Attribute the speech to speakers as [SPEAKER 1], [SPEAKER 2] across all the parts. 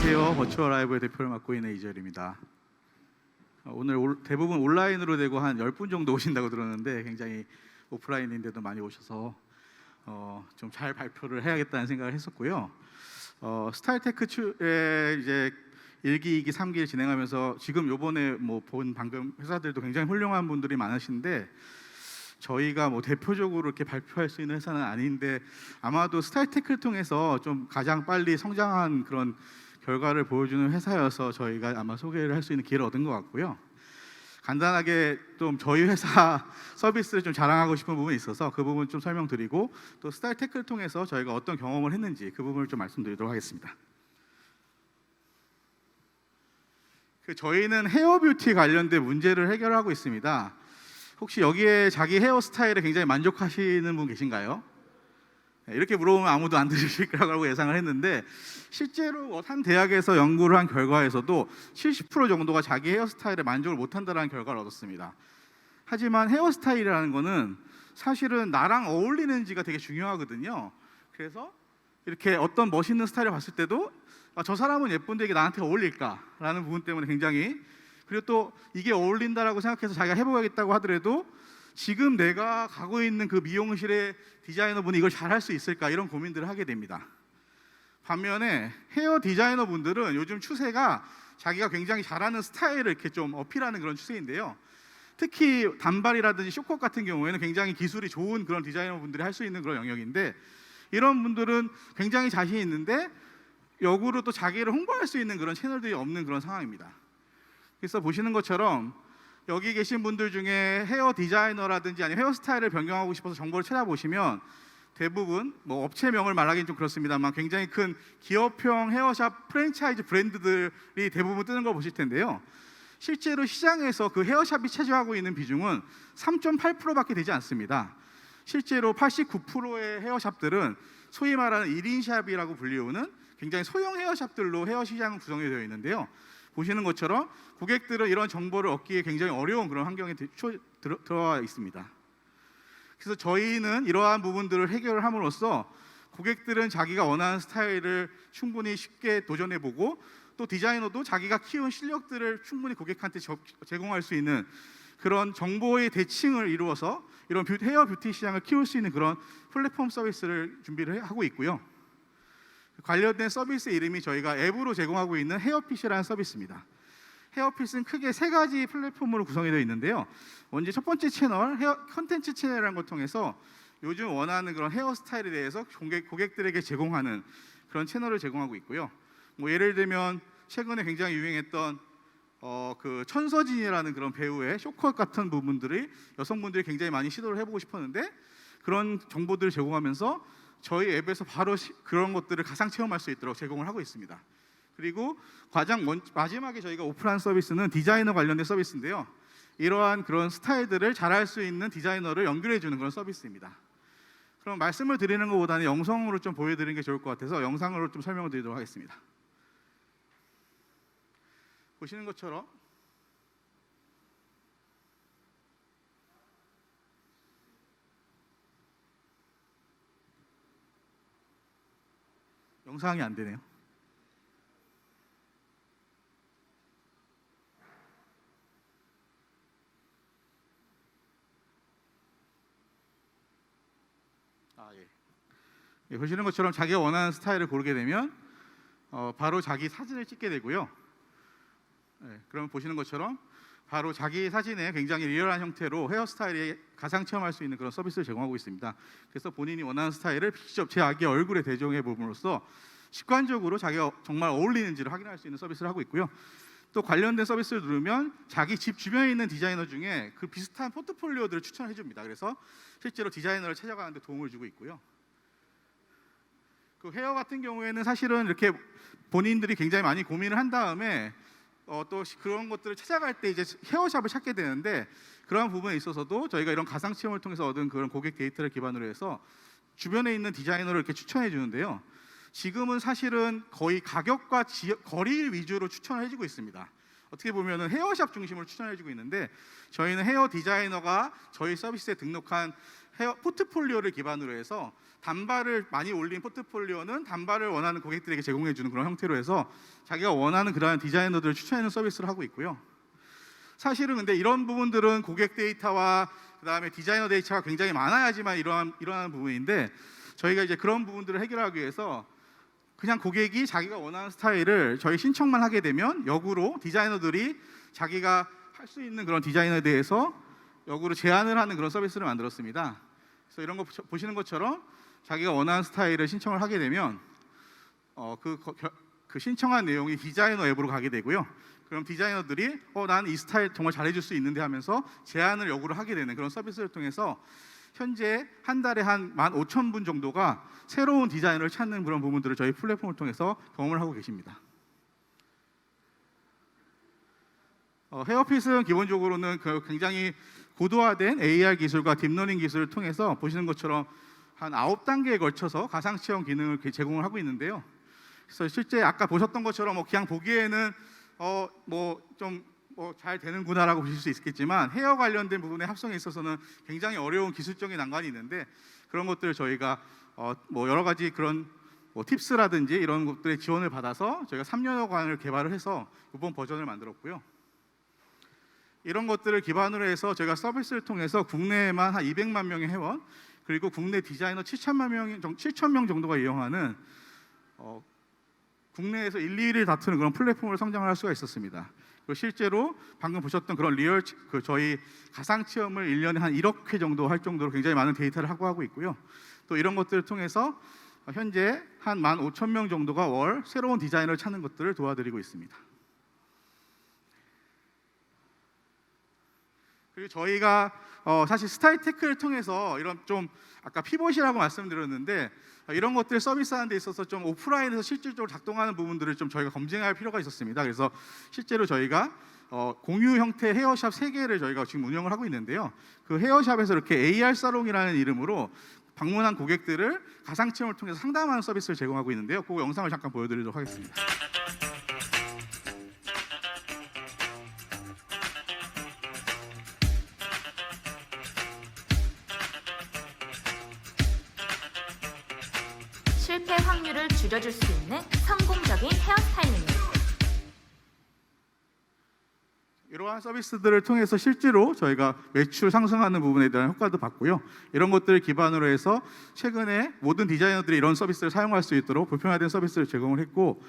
[SPEAKER 1] 안녕하세요. 버추얼 라이브의 대표를 맡고 있는 이재열입니다. 오늘 대부분 온라인으로 되고 한 10분 정도 오신다고 들었는데 굉장히 오프라인인데도 많이 오셔서 좀 잘 발표를 해야겠다는 생각을 했었고요. 스타일테크의 이제 1기, 2기, 3기를 진행하면서 지금 요번에 본 방금 회사들도 굉장히 훌륭한 분들이 많으신데 저희가 대표적으로 이렇게 발표할 수 있는 회사는 아닌데 아마도 스타일테크를 통해서 좀 가장 빨리 성장한 그런 결과를 보여주는 회사여서 저희가 아마 소개를 할 수 있는 기회를 얻은 것 같고요. 간단하게 좀 저희 회사 서비스를 좀 자랑하고 싶은 부분이 있어서 그 부분 좀 설명드리고 또 스타일테크를 통해서 저희가 어떤 경험을 했는지 그 부분을 좀 말씀드리도록 하겠습니다. 저희는 헤어 뷰티 관련된 문제를 해결하고 있습니다. 혹시 여기에 자기 헤어스타일에 굉장히 만족하시는 분 계신가요? 이렇게 물어보면 아무도 안 들으실 거라고 예상을 했는데 실제로 한 대학에서 연구를 한 결과에서도 70% 정도가 자기 헤어스타일에 만족을 못한다는 결과를 얻었습니다. 하지만 헤어스타일이라는 거는 사실은 나랑 어울리는지가 되게 중요하거든요. 그래서 이렇게 어떤 멋있는 스타일을 봤을 때도 저 사람은 예쁜데 이게 나한테 어울릴까라는 부분 때문에 굉장히, 그리고 또 이게 어울린다라고 생각해서 자기가 해보겠다고 하더라도 지금 내가 가고 있는 그 미용실의 디자이너분이 이걸 잘할 수 있을까 이런 고민들을 하게 됩니다. 반면에 헤어 디자이너 분들은 요즘 추세가 자기가 굉장히 잘하는 스타일을 이렇게 좀 어필하는 그런 추세인데요. 특히 단발이라든지 쇼컷 같은 경우에는 굉장히 기술이 좋은 그런 디자이너 분들이 할 수 있는 그런 영역인데 이런 분들은 굉장히 자신 있는데 역으로 또 자기를 홍보할 수 있는 그런 채널들이 없는 그런 상황입니다. 그래서 보시는 것처럼 여기 계신 분들 중에 헤어 디자이너라든지 아니면 헤어스타일을 변경하고 싶어서 정보를 찾아보시면 대부분 업체명을 말하기는 좀 그렇습니다만 굉장히 큰 기업형 헤어샵 프랜차이즈 브랜드들이 대부분 뜨는 걸 보실 텐데요. 실제로 시장에서 그 헤어샵이 차지하고 있는 비중은 3.8%밖에 되지 않습니다. 실제로 89%의 헤어샵들은 소위 말하는 1인 샵이라고 불리우는 굉장히 소형 헤어샵들로 헤어 시장은 구성이 되어 있는데요. 보시는 것처럼 고객들은 이런 정보를 얻기에 굉장히 어려운 그런 환경에 들어와 있습니다. 그래서 저희는 이러한 부분들을 해결을 함으로써 고객들은 자기가 원하는 스타일을 충분히 쉽게 도전해보고 또 디자이너도 자기가 키운 실력들을 충분히 고객한테 제공할 수 있는 그런 정보의 대칭을 이루어서 이런 헤어 뷰티 시장을 키울 수 있는 그런 플랫폼 서비스를 준비를 하고 있고요. 관련된 서비스 이름이 저희가 앱으로 제공하고 있는 헤어핏이라는 서비스입니다. 헤어핏은 크게 3가지 플랫폼으로 구성이 되어 있는데요. 먼저 첫 번째 채널, 헤어 컨텐츠 채널이라는 걸 통해서 요즘 원하는 그런 헤어스타일에 대해서 고객들에게 제공하는 그런 채널을 제공하고 있고요. 예를 들면 최근에 굉장히 유행했던 그 천서진이라는 그런 배우의 쇼컷 같은 부분들이 여성분들이 굉장히 많이 시도를 해보고 싶었는데 그런 정보들을 제공하면서 저희 앱에서 바로 그런 것들을 가상 체험할 수 있도록 제공을 하고 있습니다. 그리고 마지막에 저희가 오픈한 서비스는 디자이너 관련된 서비스인데요. 이러한 그런 스타일들을 잘할 수 있는 디자이너를 연결해주는 그런 서비스입니다. 그럼 말씀을 드리는 것보다는 영상으로 좀 보여드리는 게 좋을 것 같아서 영상으로 좀 설명을 드리도록 하겠습니다. 보시는 것처럼 영상이 안 되네요. 예, 보시는 것처럼 자기가 원하는 스타일을 고르게 되면 바로 자기 사진을 찍게 되고요. 그럼 보시는 것처럼 바로 자기 사진에 굉장히 리얼한 형태로 헤어스타일이 가상 체험할 수 있는 그런 서비스를 제공하고 있습니다. 그래서 본인이 원하는 스타일을 직접 자기 얼굴에 대조해 봄으로써 직관적으로 자기가 정말 어울리는지를 확인할 수 있는 서비스를 하고 있고요. 또 관련된 서비스를 누르면 자기 집 주변에 있는 디자이너 중에 그 비슷한 포트폴리오들을 추천해 줍니다. 그래서 실제로 디자이너를 찾아가는 데 도움을 주고 있고요. 그 헤어 같은 경우에는 사실은 이렇게 본인들이 굉장히 많이 고민을 한 다음에 또 그런 것들을 찾아갈 때 이제 헤어샵을 찾게 되는데 그러한 부분에 있어서도 저희가 이런 가상 체험을 통해서 얻은 그런 고객 데이터를 기반으로 해서 주변에 있는 디자이너를 이렇게 추천해 주는데요. 지금은 사실은 거의 가격과 거리 위주로 추천을 해주고 있습니다. 어떻게 보면은 헤어샵 중심으로 추천해주고 있는데, 저희는 헤어 디자이너가 저희 서비스에 등록한 헤어 포트폴리오를 기반으로 해서 단발을 많이 올린 포트폴리오는 단발을 원하는 고객들에게 제공해주는 그런 형태로 해서 자기가 원하는 그러한 디자이너들을 추천하는 서비스를 하고 있고요. 사실은 근데 이런 부분들은 고객 데이터와 그다음에 디자이너 데이터가 굉장히 많아야지만 일어나는 부분인데, 저희가 이제 그런 부분들을 해결하기 위해서 그냥 고객이 자기가 원하는 스타일을 저희 신청만 하게 되면 역으로 디자이너들이 자기가 할 수 있는 그런 디자인에 대해서 역으로 제안을 하는 그런 서비스를 만들었습니다. 그래서 이런 거 보시는 것처럼 자기가 원하는 스타일을 신청을 하게 되면 그 신청한 내용이 디자이너 앱으로 가게 되고요. 그럼 디자이너들이 난 이 스타일 정말 잘해줄 수 있는데 하면서 제안을 역으로 하게 되는 그런 서비스를 통해서 현재 한 달에 한 15,000분 정도가 새로운 디자인을 찾는 그런 부분들을 저희 플랫폼을 통해서 경험을 하고 계십니다. 헤어핏은 기본적으로는 굉장히 고도화된 AR 기술과 딥러닝 기술을 통해서 보시는 것처럼 한 9단계에 걸쳐서 가상 체험 기능을 제공을 하고 있는데요. 그래서 실제 아까 보셨던 것처럼 그냥 보기에는 좀 잘 되는구나라고 보실 수 있겠지만, 헤어 관련된 부분의 합성에 있어서는 굉장히 어려운 기술적인 난관이 있는데, 그런 것들을 저희가 여러 가지 그런 팁스라든지 이런 것들의 지원을 받아서 저희가 3년여간을 개발을 해서 이번 버전을 만들었고요. 이런 것들을 기반으로 해서 저희가 서비스를 통해서 국내에만 한 200만 명의 회원, 그리고 국내 디자이너 7,000명 정도가 이용하는 국내에서 1, 2위를 다투는 그런 플랫폼으로 성장을 할 수가 있었습니다. 그리고 실제로 방금 보셨던 그런 저희 가상 체험을 1년에 한 1억 회 정도 할 정도로 굉장히 많은 데이터를 확보하고 있고요. 또 이런 것들을 통해서 현재 한 15,000명 정도가 월 새로운 디자인을 찾는 것들을 도와드리고 있습니다. 그리고 저희가 사실 스타일테크를 통해서 이런 좀 아까 피벗이라고 말씀드렸는데, 이런 것들 서비스하는 데 있어서 좀 오프라인에서 실질적으로 작동하는 부분들을 좀 저희가 검증할 필요가 있었습니다. 그래서 실제로 저희가 공유 형태 헤어샵 3개를 저희가 지금 운영을 하고 있는데요. 그 헤어샵에서 이렇게 AR 사롱이라는 이름으로 방문한 고객들을 가상 체험을 통해서 상담하는 서비스를 제공하고 있는데요. 그 영상을 잠깐 보여드리도록 하겠습니다.
[SPEAKER 2] 실패 확률을 줄여줄 수 있는 성공적인 헤어스타일링.
[SPEAKER 1] 이러한 서비스들을 통해서 실제로 저희가 매출 상승하는 부분에 대한 효과도 봤고요. 이런 것들을 기반으로 해서 최근에 모든 디자이너들이 이런 서비스를 사용할 수 있도록 보편화된 서비스를 제공을 했고,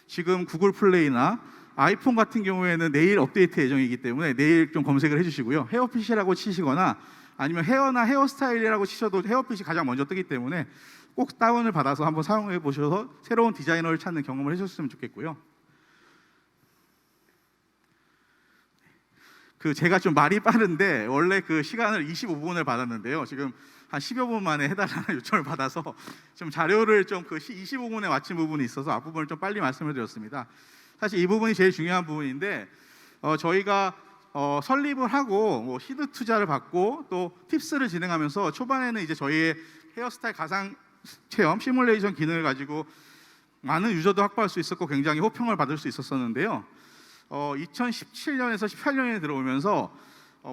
[SPEAKER 1] 지금 구글 플레이나 아이폰 같은 경우에는 내일 업데이트 예정이기 때문에 내일 좀 검색을 해주시고요. 헤어핏이라고 치시거나 아니면 헤어나 헤어스타일이라고 치셔도 헤어핏이 가장 먼저 뜨기 때문에 꼭 다운을 받아서 한번 사용해 보셔서 새로운 디자이너를 찾는 경험을 해주셨으면 좋겠고요. 제가 좀 말이 빠른데 원래 그 시간을 25분을 받았는데요. 지금 한 10여 분 만에 해달라는 요청을 받아서 좀 자료를 좀 25분에 마친 부분이 있어서 앞부분을 좀 빨리 말씀을 드렸습니다. 사실 이 부분이 제일 중요한 부분인데, 저희가 설립을 하고 시드 투자를 받고 또 팁스를 진행하면서 초반에는 이제 저희의 헤어스타일 가상 체험 시뮬레이션 기능을 가지고 많은 유저도 확보할 수 있었고 굉장히 호평을 받을 수 있었는데요. 2017년에서 18년에 들어오면서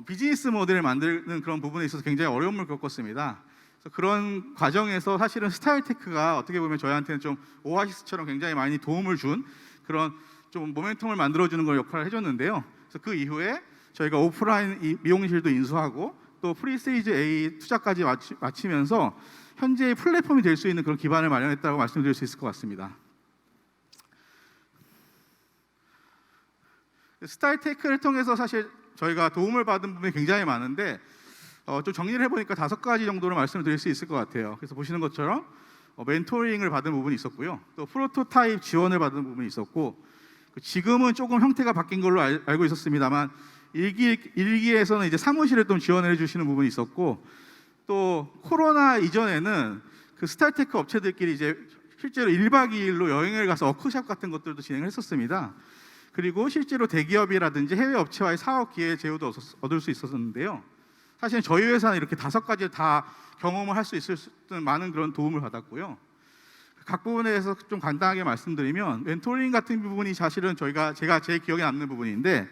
[SPEAKER 1] 비즈니스 모델을 만드는 그런 부분에 있어서 굉장히 어려움을 겪었습니다. 그래서 그런 과정에서 사실은 스타일테크가 어떻게 보면 저희한테는 좀 오아시스처럼 굉장히 많이 도움을 준 그런 좀 모멘텀을 만들어주는 걸 역할을 해줬는데요. 그래서 그 이후에 저희가 오프라인 미용실도 인수하고 또 프리세이즈 A 투자까지 마치면서 현재의 플랫폼이 될 수 있는 그런 기반을 마련했다고 말씀드릴 수 있을 것 같습니다. 스타일테크를 통해서 사실 저희가 도움을 받은 부분이 굉장히 많은데, 좀 정리를 해보니까 5가지 정도로 말씀을 드릴 수 있을 것 같아요. 그래서 보시는 것처럼 멘토링을 받은 부분이 있었고요. 또 프로토타입 지원을 받은 부분이 있었고, 지금은 조금 형태가 바뀐 걸로 알고 있었습니다만 일기에서는 이제 사무실에 좀 지원을 해주시는 부분이 있었고, 또 코로나 이전에는 그 스타일테크 업체들끼리 이제 실제로 1박 2일로 여행을 가서 워크숍 같은 것들도 진행을 했었습니다. 그리고 실제로 대기업이라든지 해외 업체와의 사업 기회 제휴도 얻을 수 있었는데요. 사실 저희 회사는 이렇게 5가지 다 경험을 할 수 있을 수 있는 많은 그런 도움을 받았고요. 각 부분에 대해서 좀 간단하게 말씀드리면, 멘토링 같은 부분이 사실은 제가 제 기억에 남는 부분인데,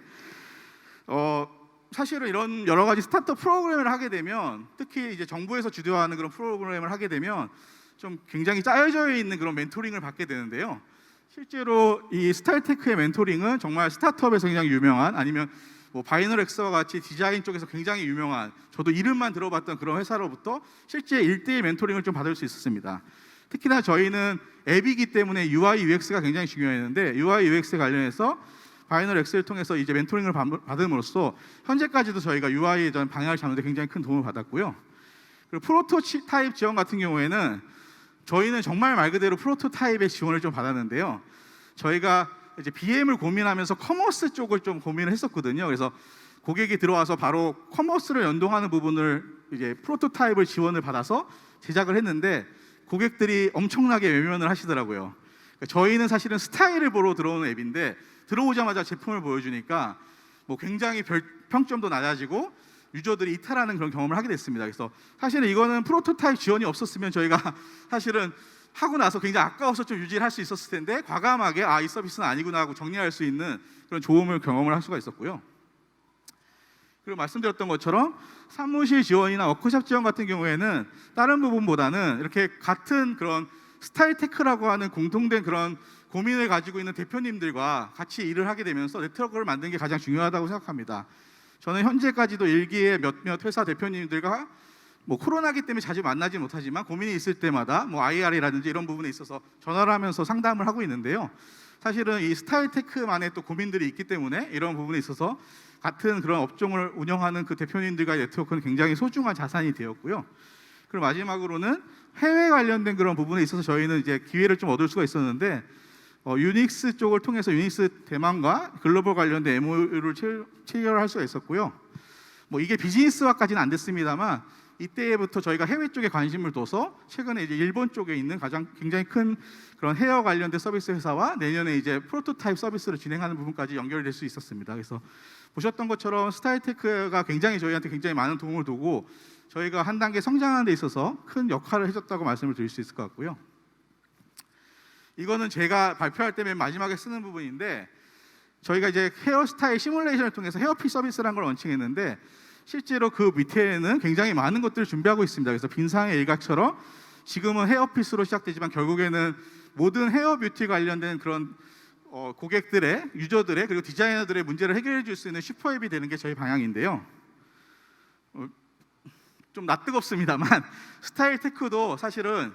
[SPEAKER 1] 사실은 이런 여러 가지 스타트업 프로그램을 하게 되면, 특히 이제 정부에서 주도하는 그런 프로그램을 하게 되면 좀 굉장히 짜여져 있는 그런 멘토링을 받게 되는데요. 실제로 이 스타일테크의 멘토링은 정말 스타트업에서 굉장히 유명한, 아니면 뭐 바이널엑스와 같이 디자인 쪽에서 굉장히 유명한, 저도 이름만 들어봤던 그런 회사로부터 실제 1대1 멘토링을 좀 받을 수 있었습니다. 특히나 저희는 앱이기 때문에 UI, UX가 굉장히 중요했는데, UI, UX에 관련해서 바이널엑스를 통해서 이제 멘토링을 받음으로써 현재까지도 저희가 UI의 전 방향을 잡는 데 굉장히 큰 도움을 받았고요. 그리고 프로토타입 지원 같은 경우에는 저희는 정말 말 그대로 프로토타입의 지원을 좀 받았는데요. 저희가 이제 BM을 고민하면서 커머스 쪽을 좀 고민을 했었거든요. 그래서 고객이 들어와서 바로 커머스를 연동하는 부분을 이제 프로토타입을 지원을 받아서 제작을 했는데, 고객들이 엄청나게 외면을 하시더라고요. 그러니까 저희는 사실은 스타일을 보러 들어오는 앱인데, 들어오자마자 제품을 보여주니까 뭐 굉장히 평점도 낮아지고 유저들이 이탈하는 그런 경험을 하게 됐습니다. 그래서 사실은 이거는 프로토타입 지원이 없었으면 저희가 사실은 하고 나서 굉장히 아까워서 좀 유지를 할 수 있었을 텐데, 과감하게 이 서비스는 아니구나 하고 정리할 수 있는 그런 좋음을 경험을 할 수가 있었고요. 그리고 말씀드렸던 것처럼 사무실 지원이나 워크숍 지원 같은 경우에는 다른 부분보다는 이렇게 같은 그런 스타일테크라고 하는 공통된 그런 고민을 가지고 있는 대표님들과 같이 일을 하게 되면서 네트워크를 만드는 게 가장 중요하다고 생각합니다. 저는 현재까지도 일기에 몇몇 회사 대표님들과 뭐 코로나기 때문에 자주 만나지 못하지만 고민이 있을 때마다 뭐 IR이라든지 이런 부분에 있어서 전화를 하면서 상담을 하고 있는데요. 사실은 이 스타일테크만의 또 고민들이 있기 때문에 이런 부분에 있어서 같은 그런 업종을 운영하는 그 대표님들과의 네트워크는 굉장히 소중한 자산이 되었고요. 그리고 마지막으로는 해외 관련된 그런 부분에 있어서 저희는 이제 기회를 좀 얻을 수가 있었는데, 유닉스 쪽을 통해서 유닉스 대만과 글로벌 관련된 MOU를 체결할 수가 있었고요. 뭐 이게 비즈니스화까지는 안 됐습니다만, 이때부터 저희가 해외 쪽에 관심을 둬서 최근에 이제 일본 쪽에 있는 가장 굉장히 큰 그런 헤어 관련된 서비스 회사와 내년에 이제 프로토타입 서비스를 진행하는 부분까지 연결될 수 있었습니다. 그래서 보셨던 것처럼 스타일테크가 굉장히 저희한테 굉장히 많은 도움을 두고 저희가 한 단계 성장하는 데 있어서 큰 역할을 해줬다고 말씀을 드릴 수 있을 것 같고요. 이거는 제가 발표할 때 맨 마지막에 쓰는 부분인데, 저희가 이제 헤어스타일 시뮬레이션을 통해서 헤어핏 서비스라는 걸 런칭했는데, 실제로 그 밑에는 굉장히 많은 것들을 준비하고 있습니다. 그래서 빈상의 일각처럼 지금은 헤어핏으로 시작되지만 결국에는 모든 헤어 뷰티 관련된 그런 고객들의, 유저들의, 그리고 디자이너들의 문제를 해결해 줄 수 있는 슈퍼앱이 되는 게 저희 방향인데요. 좀 낯뜨겁습니다만 스타일 테크도 사실은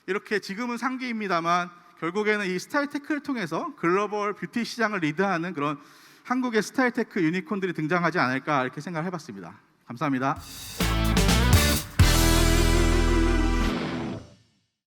[SPEAKER 1] 이렇게 지금은 상기입니다만 결국에는 이 스타일 테크를 통해서 글로벌 뷰티 시장을 리드하는 그런 한국의 스타일 테크 유니콘들이 등장하지 않을까 이렇게 생각을 해봤습니다. 감사합니다.